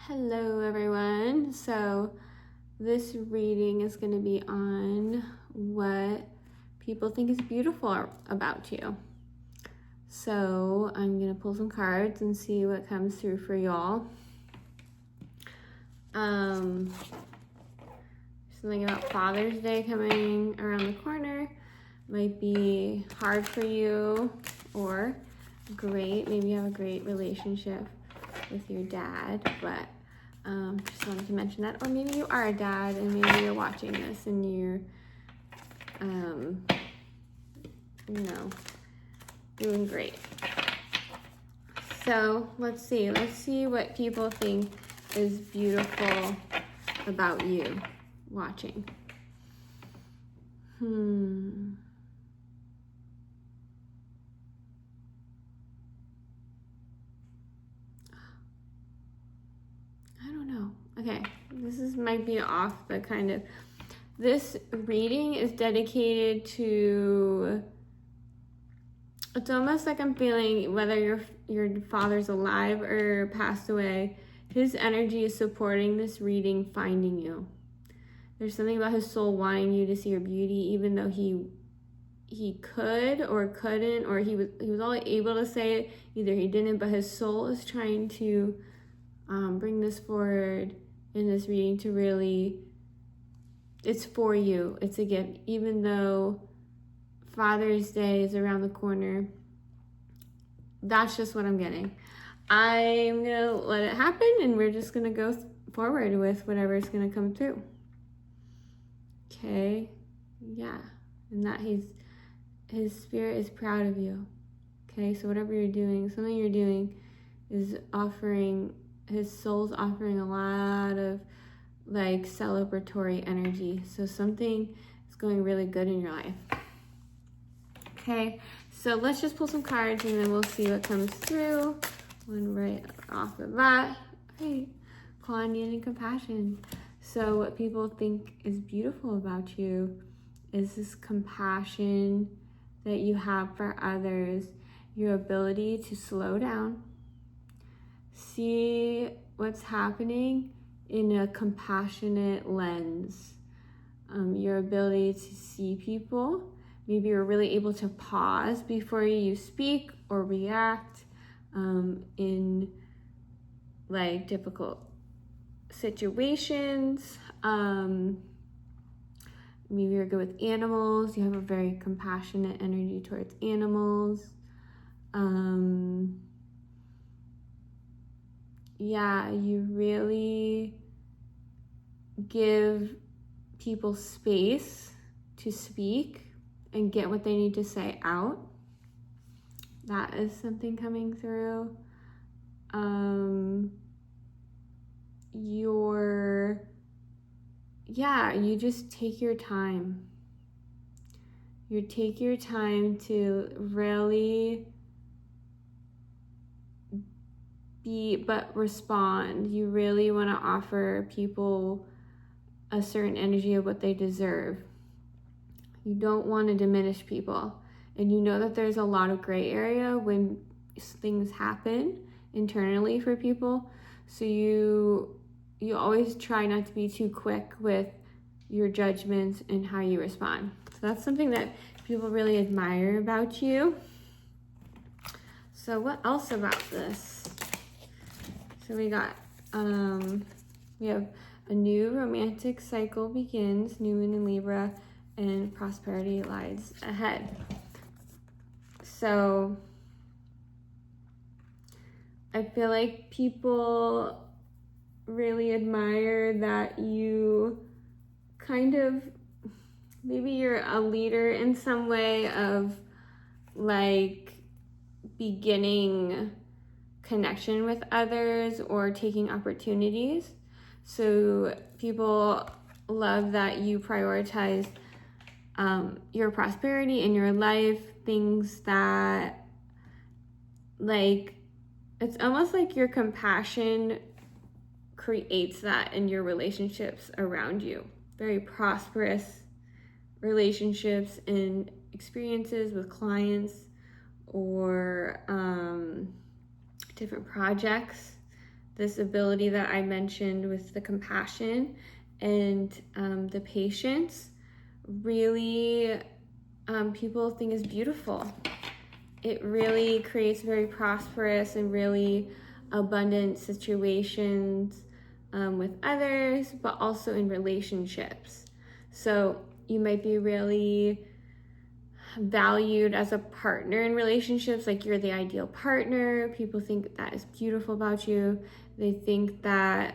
Hello everyone. So this reading is going to be on what people think is beautiful about you. So I'm going to pull some cards and see what comes through for y'all. Something about Father's Day coming around the corner might be hard for you or great. Maybe you have a great relationship with your dad, but just wanted to mention that. Or maybe you are a dad and maybe you're watching this and you're doing great. So let's see what people think is beautiful about you watching. Okay, this might be off the kind of, this reading is dedicated to, it's almost like I'm feeling whether your father's alive or passed away, his energy is supporting this reading, finding you. There's something about his soul wanting you to see your beauty, even though he could or couldn't, or he was only able to say it, either he didn't, but his soul is trying to bring this forward in this reading to really, it's for you. It's a gift. Even though Father's Day is around the corner, that's just what I'm getting. I'm going to let it happen and we're just going to go forward with whatever is going to come through. Okay? Yeah. And that his spirit is proud of you. Okay? So whatever you're doing, something you're doing is offering, his soul's offering a lot of like celebratory energy. So something is going really good in your life. Okay, so let's just pull some cards and then we'll see what comes through. One right off the bat. Hey, Kuan-Yin and compassion. So what people think is beautiful about you is this compassion that you have for others, your ability to slow down, see what's happening in a compassionate lens, your ability to see people. Maybe you're really able to pause before you speak or react in like difficult situations. Maybe you're good with animals. You have a very compassionate energy towards animals. Yeah, you really give people space to speak and get what they need to say out. That is something coming through. You just take your time. You take your time to really respond. You really want to offer people a certain energy of what they deserve. You don't want to diminish people. And you know that there's a lot of gray area when things happen internally for people. So you always try not to be too quick with your judgments and how you respond. So that's something that people really admire about you. So what else about this? So we got, we have a new romantic cycle begins, New Moon in Libra, and prosperity lies ahead. So I feel like people really admire that you kind of, maybe you're a leader in some way of like beginning connection with others or taking opportunities. So people love that you prioritize your prosperity in your life, things that like, it's almost like your compassion creates that in your relationships around you. Very prosperous relationships and experiences with clients or different projects this ability that I mentioned with the compassion and the patience really people think is beautiful. It really creates very prosperous and really abundant situations with others, but also in relationships. So you might be really valued as a partner in relationships, like you're the ideal partner. People think that is beautiful about you. They think that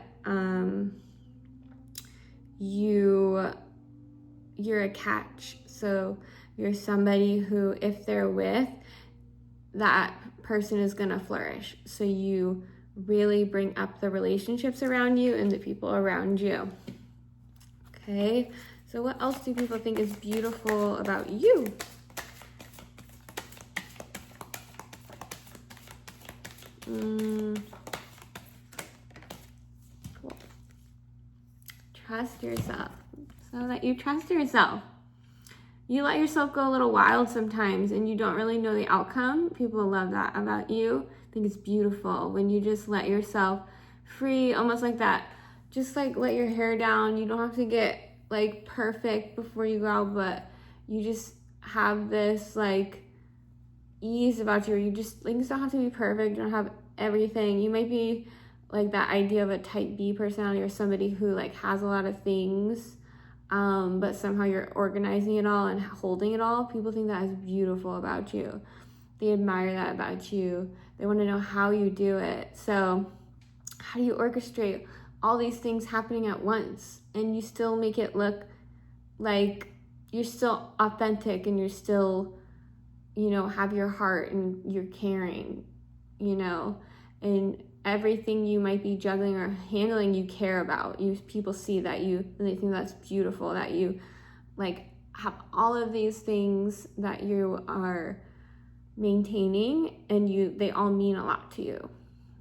you're a catch. So you're somebody who, if they're with, that person is gonna flourish. So you really bring up the relationships around you and the people around you. Okay, so what else do people think is beautiful about you? Cool. Trust yourself. So that you trust yourself. You let yourself go a little wild sometimes and you don't really know the outcome. People love that about you. I think it's beautiful when you just let yourself free, almost like that. Just like let your hair down. You don't have to get like perfect before you go out, but you just have this like ease about you. You just, things don't have to be perfect. You don't have everything. You might be like that idea of a type B personality or somebody who like has a lot of things, but somehow you're organizing it all and holding it all. People think that is beautiful about you. They admire that about you. They want to know how you do it. So how do you orchestrate all these things happening at once and you still make it look like you're still authentic and you're still, you know, have your heart and you're caring, you know, and everything you might be juggling or handling you care about. People see that and they think that's beautiful, that you like have all of these things that you are maintaining and they all mean a lot to you.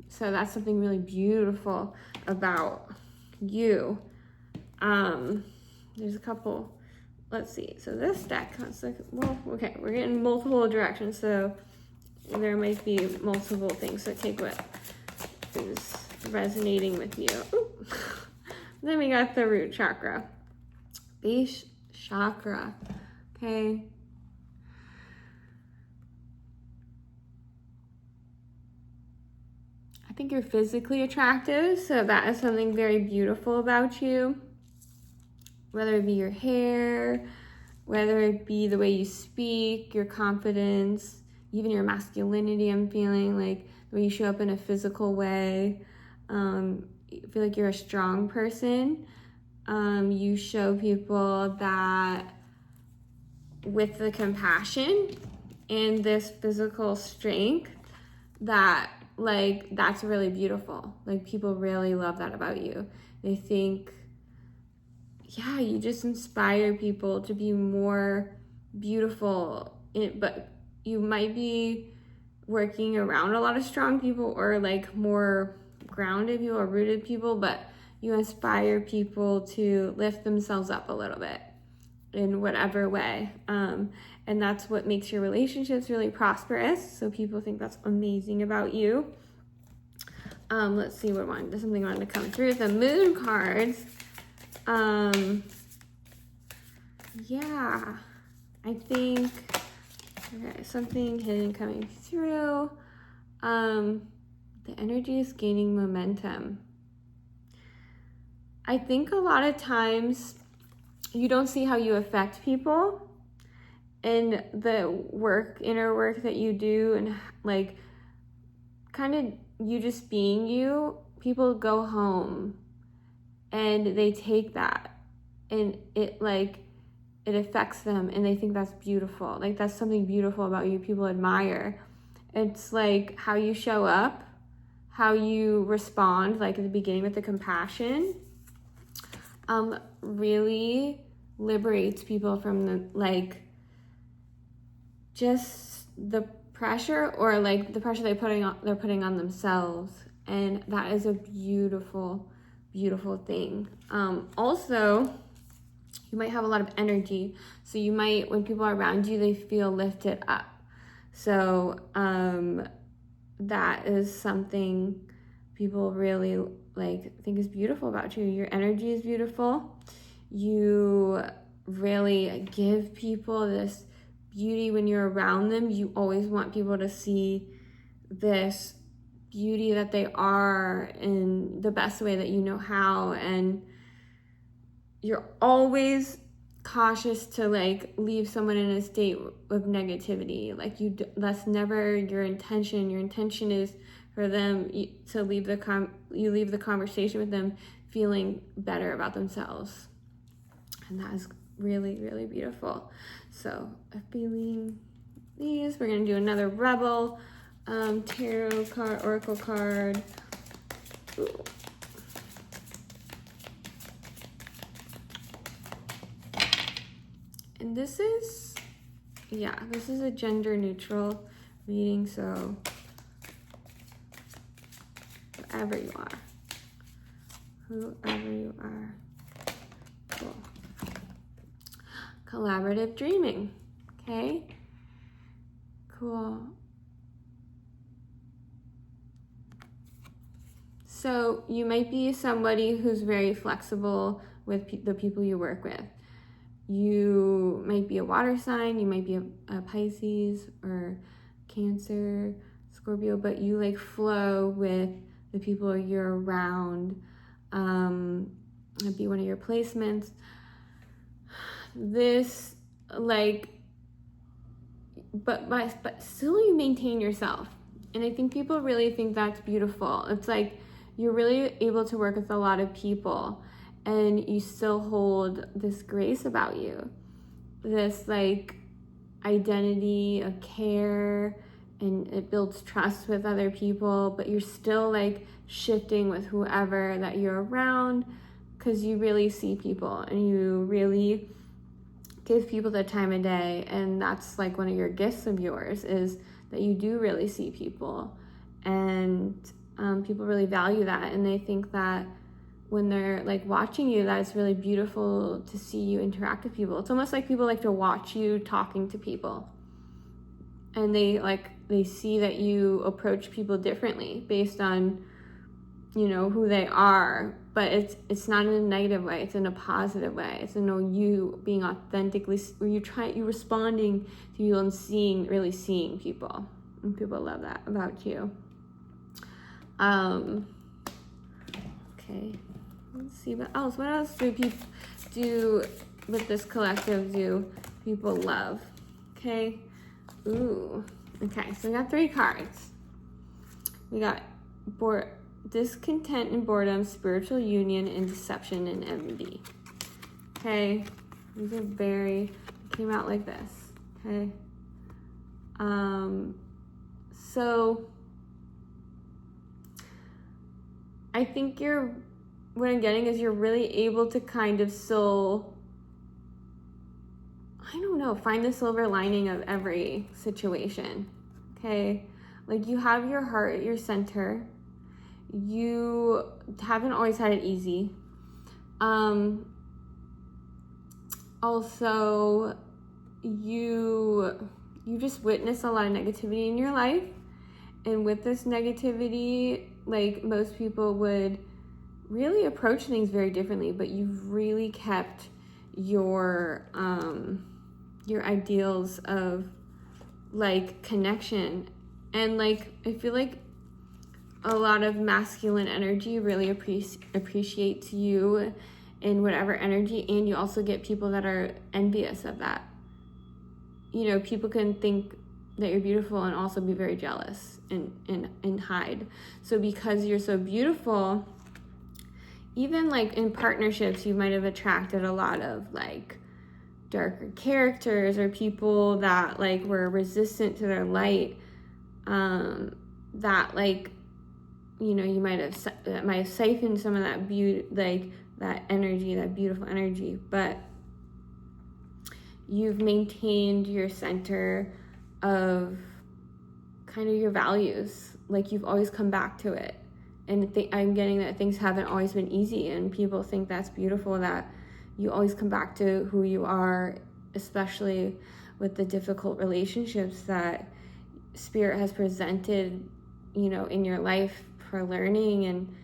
So that's something really beautiful about you. There's a couple, let's see. So this deck, okay, we're getting multiple directions. So there might be multiple things. So take what is resonating with you. Ooh. Then we got the root chakra, base chakra. Okay. I think you're physically attractive, so that is something very beautiful about you. Whether it be your hair, whether it be the way you speak, your confidence, even your masculinity. I'm feeling like the way you show up in a physical way. I feel like you're a strong person. You show people that with the compassion and this physical strength that like that's really beautiful. Like people really love that about you. They think, yeah, you just inspire people to be more beautiful. But you might be working around a lot of strong people or like more grounded people or rooted people, but you inspire people to lift themselves up a little bit in whatever way. And that's what makes your relationships really prosperous. So people think that's amazing about you. Let's see what one. There's something I wanted to come through. The moon cards. Yeah, I think, okay, something hidden coming through. The energy is gaining momentum. I think a lot of times you don't see how you affect people and the inner work that you do and like kind of you just being you. People go home and they take that and it affects them and they think that's beautiful. Like that's something beautiful about you. People admire. It's like how you show up, how you respond, like at the beginning with the compassion, really liberates people from the like just the pressure or like the pressure they're putting on themselves. And that is a beautiful, beautiful thing. Also, you might have a lot of energy. So you might, when people are around you, they feel lifted up. So that is something people really like think is beautiful about you. Your energy is beautiful. You really give people this beauty when you're around them. You always want people to see this beauty that they are in the best way that you know how, and you're always cautious to like leave someone in a state of negativity. Like that's never your intention. Your intention is for them to leave you leave the conversation with them feeling better about themselves, and that is really, really beautiful. So I'm feeling these. We're gonna do another Rebel tarot card, oracle card. Ooh. And this is a gender neutral reading, so whoever you are, cool. Collaborative dreaming, okay? Cool. So you might be somebody who's very flexible with the people you work with. You might be a water sign, you might be a Pisces or Cancer, Scorpio, but you like flow with the people you're around. It'd be one of your placements. This but still you maintain yourself. And I think people really think that's beautiful. It's like you're really able to work with a lot of people and you still hold this grace about you, this like identity of care, and it builds trust with other people, but you're still like shifting with whoever that you're around because you really see people and you really give people the time of day. And that's like one of your gifts of yours, is that you do really see people, and people really value that, and they think that when they're like watching you, that it's really beautiful to see you interact with people. It's almost like people like to watch you talking to people, and they see that you approach people differently based on, you know, who they are. But it's not in a negative way, it's in a positive way. It's in you being authentically, where you're responding to you and really seeing people, and people love that about you. Okay, let's see what else do people do with this collective, do people love? Okay. Ooh. Okay, so we got 3 cards. We got discontent and boredom, spiritual union, and deception and envy. Okay, these are came out like this. Okay. So I think what I'm getting is you're really able to kind of still, I don't know, find the silver lining of every situation, okay? Like you have your heart at your center. You haven't always had it easy. Also, you just witness a lot of negativity in your life. And with this negativity, like most people would really approach things very differently, but you've really kept your ideals of like connection. And like I feel like a lot of masculine energy really appreciates you in whatever energy, and you also get people that are envious of that. You know, people can think that you're beautiful and also be very jealous and hide. So because you're so beautiful, even like in partnerships, you might have attracted a lot of like darker characters or people that like were resistant to their light, that like, you know, you might have siphoned some of that beauty, like that energy, that beautiful energy, but you've maintained your center of kind of your values. Like you've always come back to it. And I'm getting that things haven't always been easy, and people think that's beautiful, that you always come back to who you are, especially with the difficult relationships that Spirit has presented, you know, in your life for learning and,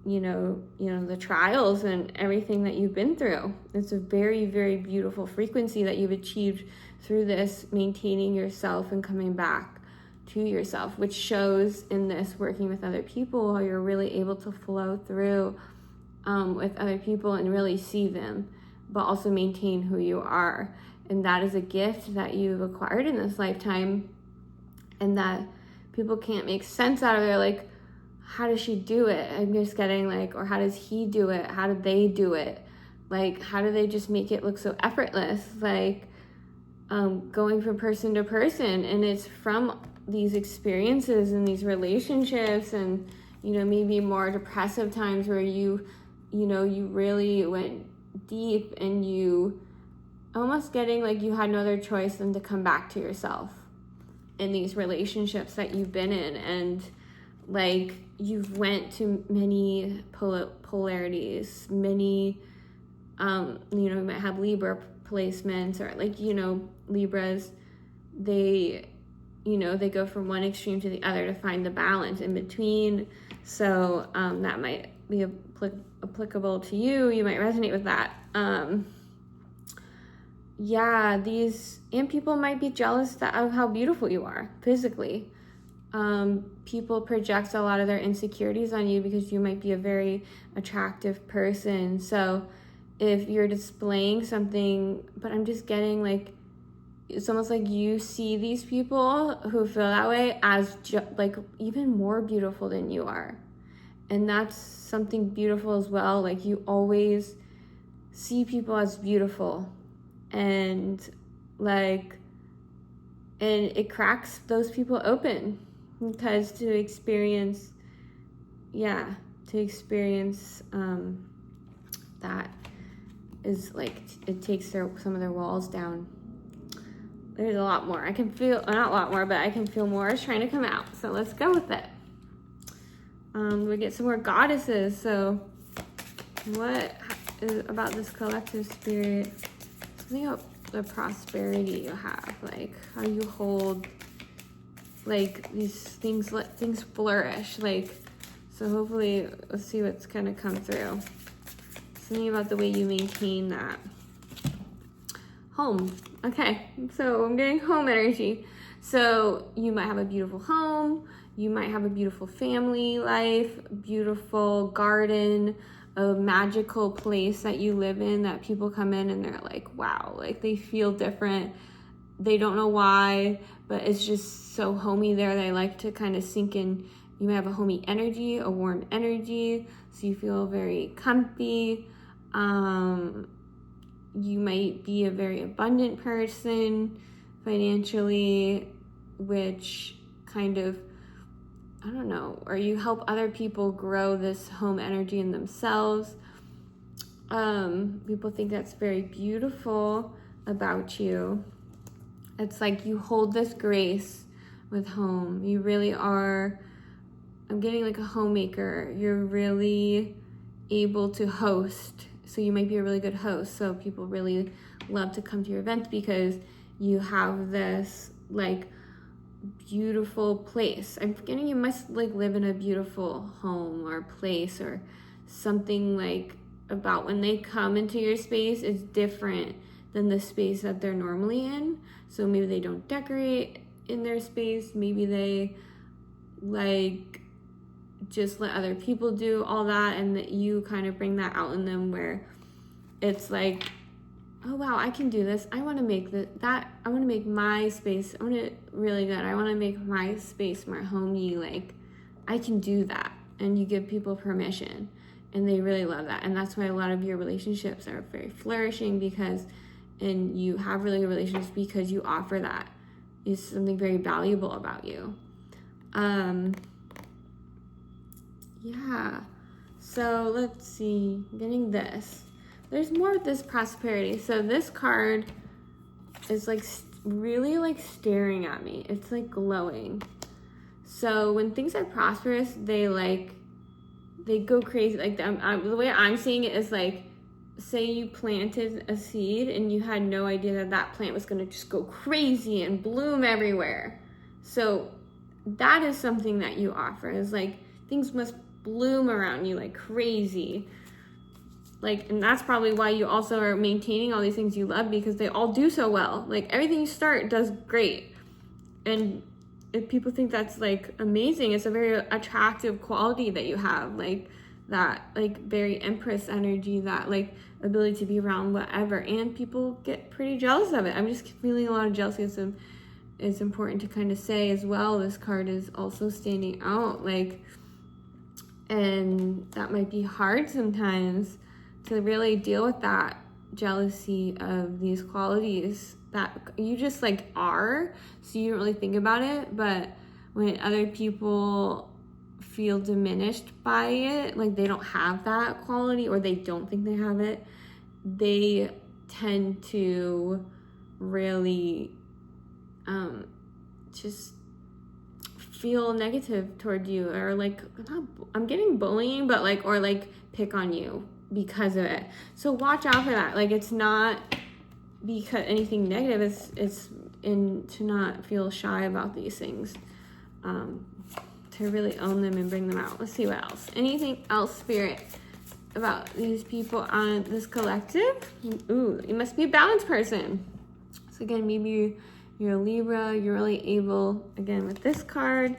the trials and everything that you've been through. It's a very, very beautiful frequency that you've achieved through this, maintaining yourself and coming back to yourself, which shows in this working with other people how you're really able to flow through with other people and really see them, but also maintain who you are. And that is a gift that you've acquired in this lifetime, and that people can't make sense out of. They're like, how does she do it? I'm just getting like, or how does he do it? How do they do it? Like, how do they just make it look so effortless? Like, going from person to person. And it's from these experiences and these relationships and, maybe more depressive times where you really went deep and you almost getting like you had no other choice than to come back to yourself in these relationships that you've been in. And like, you've went to many polarities, many, you might have Libra placements, or like, Libras, they go from one extreme to the other to find the balance in between. So that might be applicable to you. You might resonate with that. And people might be jealous of how beautiful you are physically. People project a lot of their insecurities on you because you might be a very attractive person. So if you're displaying something, but I'm just getting like, it's almost like you see these people who feel that way as like even more beautiful than you are. And that's something beautiful as well. Like, you always see people as beautiful, and it cracks those people open, because to experience that is like, it takes some of their walls down. There's a lot more. I can feel, not a lot more, but I can feel more is trying to come out. So let's go with it. We get some more goddesses. So what is about this collective spirit? Something about the prosperity you have, like how you hold, like these things, let things flourish. Like, so hopefully, let's see what's gonna come through. Something about the way you maintain that. Home. Okay, so I'm getting home energy. So you might have a beautiful home, you might have a beautiful family life, beautiful garden, a magical place that you live in that people come in and they're like, wow, like they feel different. They don't know why, but it's just so homey there. They like to kind of sink in. You might have a homey energy, a warm energy, so you feel very comfy. You might be a very abundant person financially, which kind of, I don't know, or you help other people grow this home energy in themselves. People think that's very beautiful about you. It's like you hold this grace with home. You really are, I'm getting like a homemaker. You're really able to host. So you might be a really good host. So people really love to come to your events because you have this like beautiful place. I'm forgetting, you must like live in a beautiful home or place or something, like about when they come into your space, it's different than the space that they're normally in. So maybe they don't decorate in their space. Maybe they like just let other people do all that, and that you kind of bring that out in them where it's like, oh wow, I can do this. I want to make that I want to make my space, I want it really good. I want to make my space more homey. Like, I can do that. And you give people permission, and they really love that. And that's why a lot of your relationships are very flourishing, and you have really good relationships because you offer that. It's something very valuable about you. Yeah, so let's see, I'm getting this. There's more with this prosperity. So this card is like really like staring at me. It's like glowing. So when things are prosperous, they go crazy. Like the way I'm seeing it is like, say you planted a seed and you had no idea that plant was gonna just go crazy and bloom everywhere. So that is something that you offer, is like things must bloom around you like crazy. Like, and that's probably why you also are maintaining all these things you love, because they all do so well. Like, everything you start does great. And if people think that's like amazing, it's a very attractive quality that you have, like that, like very Empress energy, that like ability to be around whatever. And people get pretty jealous of it. I'm just feeling a lot of jealousy. It's important to kind of say as well, this card is also standing out, like, and that might be hard sometimes to really deal with that jealousy of these qualities that you just like are, so you don't really think about it. But when other people feel diminished by it, like they don't have that quality or they don't think they have it, they tend to really just feel negative toward you, or like, I'm getting bullying, but like, or like pick on you because of it. So watch out for that. Like, it's not because anything negative, it's in to not feel shy about these things, to really own them and bring them out. Let's see what else. Anything else, Spirit, about these people on this collective? Ooh, you must be a balanced person. So again, maybe you're a Libra, you're really able, again with this card,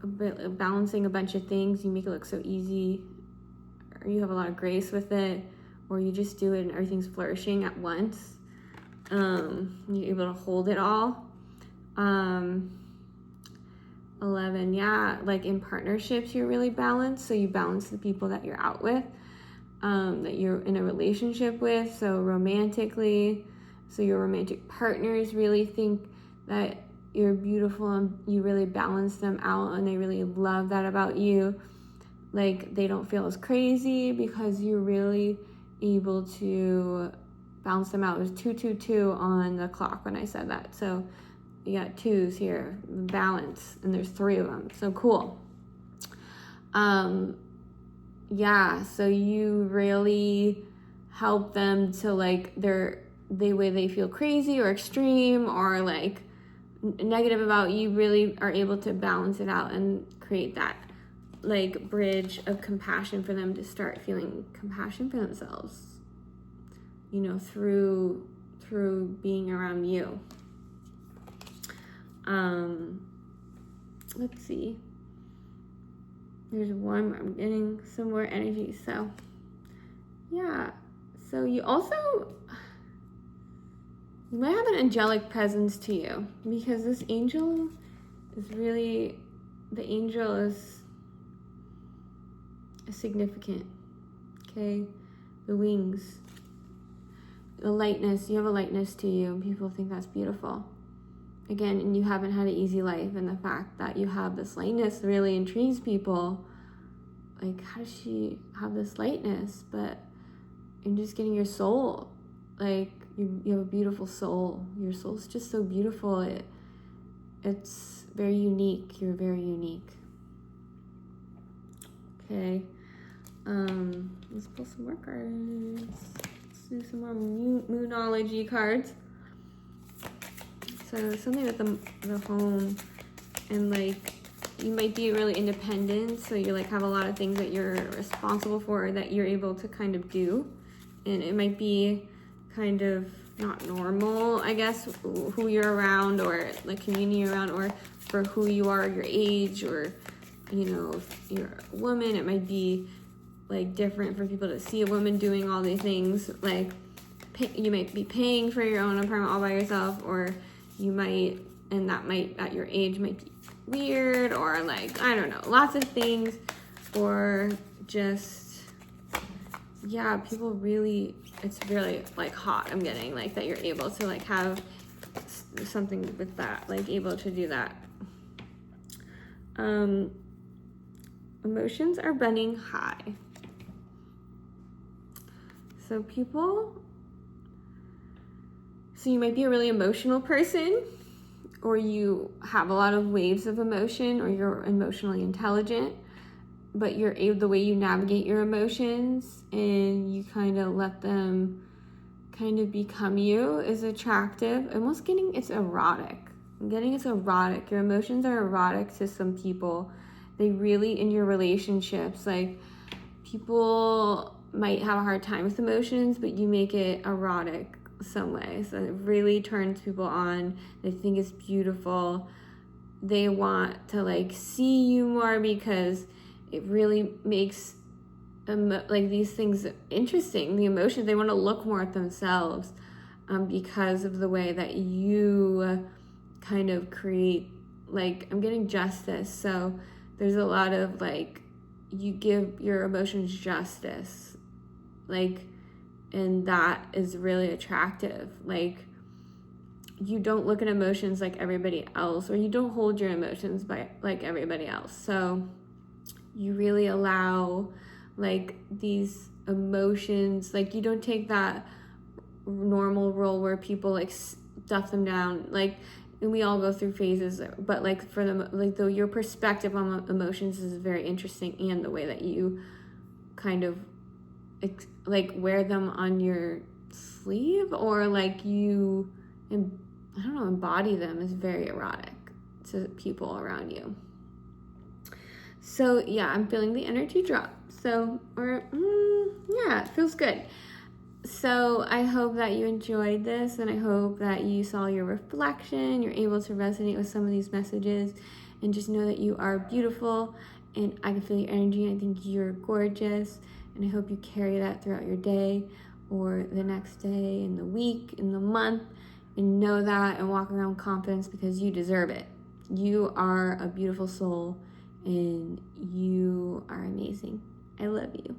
a bit of balancing a bunch of things. You make it look so easy, or you have a lot of grace with it, or you just do it and everything's flourishing at once. You're able to hold it all. 11, yeah, like in partnerships, you're really balanced. So you balance the people that you're out with, that you're in a relationship with. So romantically, so your romantic partners really think that you're beautiful and you really balance them out, and they really love that about you. Like, they don't feel as crazy because you're really able to balance them out. There's 222 on the clock when I said that. So you got twos here, balance, and there's 3 of them. So cool. Yeah, so you really help them to like the way they feel crazy or extreme or like negative about you, really are able to balance it out and create that like bridge of compassion for them to start feeling compassion for themselves, you know, through being around you. Let's see. There's one more. I'm getting some more energy. So yeah. So you might have an angelic presence to you, because this angel is really, the angel is significant. Okay. The wings, the lightness, you have a lightness to you, and people think that's beautiful. Again, and you haven't had an easy life, and the fact that you have this lightness really intrigues people. Like, how does she have this lightness? But you're just getting your soul. Like, you have a beautiful soul. Your soul's just so beautiful. It's very unique. You're very unique. Okay. Let's pull some more cards. Let's do some more Moonology cards. So something with the home, and like you might be really independent, so you like have a lot of things that you're responsible for that you're able to kind of do, and it might be kind of not normal, I guess, who you're around, or the community you're around, or for who you are, your age, or you know, if you're a woman, it might be like different for people to see a woman doing all these things. Like you might be paying for your own apartment all by yourself, or you might, and that might, at your age, might be weird, or like, I don't know, lots of things, or just, yeah, people really, it's really like hot, I'm getting, like that you're able to like have something with that, like able to do that. Emotions are running high. So you might be a really emotional person, or you have a lot of waves of emotion, or you're emotionally intelligent, but the way you navigate your emotions and you kind of let them kind of become you is attractive. Almost getting, it's erotic. I'm getting it's erotic. Your emotions are erotic to some people, they really, in your relationships, like, people might have a hard time with emotions, but you make it erotic some way. So it really turns people on. They think it's beautiful. They want to like see you more because it really makes like these things interesting. The emotions, they want to look more at themselves because of the way that you kind of create, like, I'm getting justice. So there's a lot of like, you give your emotions justice, like, and that is really attractive. Like, you don't look at emotions like everybody else, or you don't hold your emotions by like everybody else. So you really allow like these emotions, like you don't take that normal role where people like stuff them down, like, and we all go through phases, but like for them, like though your perspective on emotions is very interesting, and the way that you kind of like wear them on your sleeve, or like you, and I don't know, embody them is very erotic to people around you. So yeah, I'm feeling the energy drop. So, or yeah, it feels good. So I hope that you enjoyed this, and I hope that you saw your reflection, you're able to resonate with some of these messages, and just know that you are beautiful, and I can feel your energy, and I think you're gorgeous, and I hope you carry that throughout your day, or the next day, in the week, in the month, and know that, and walk around with confidence, because you deserve it. You are a beautiful soul, and you are amazing. I love you.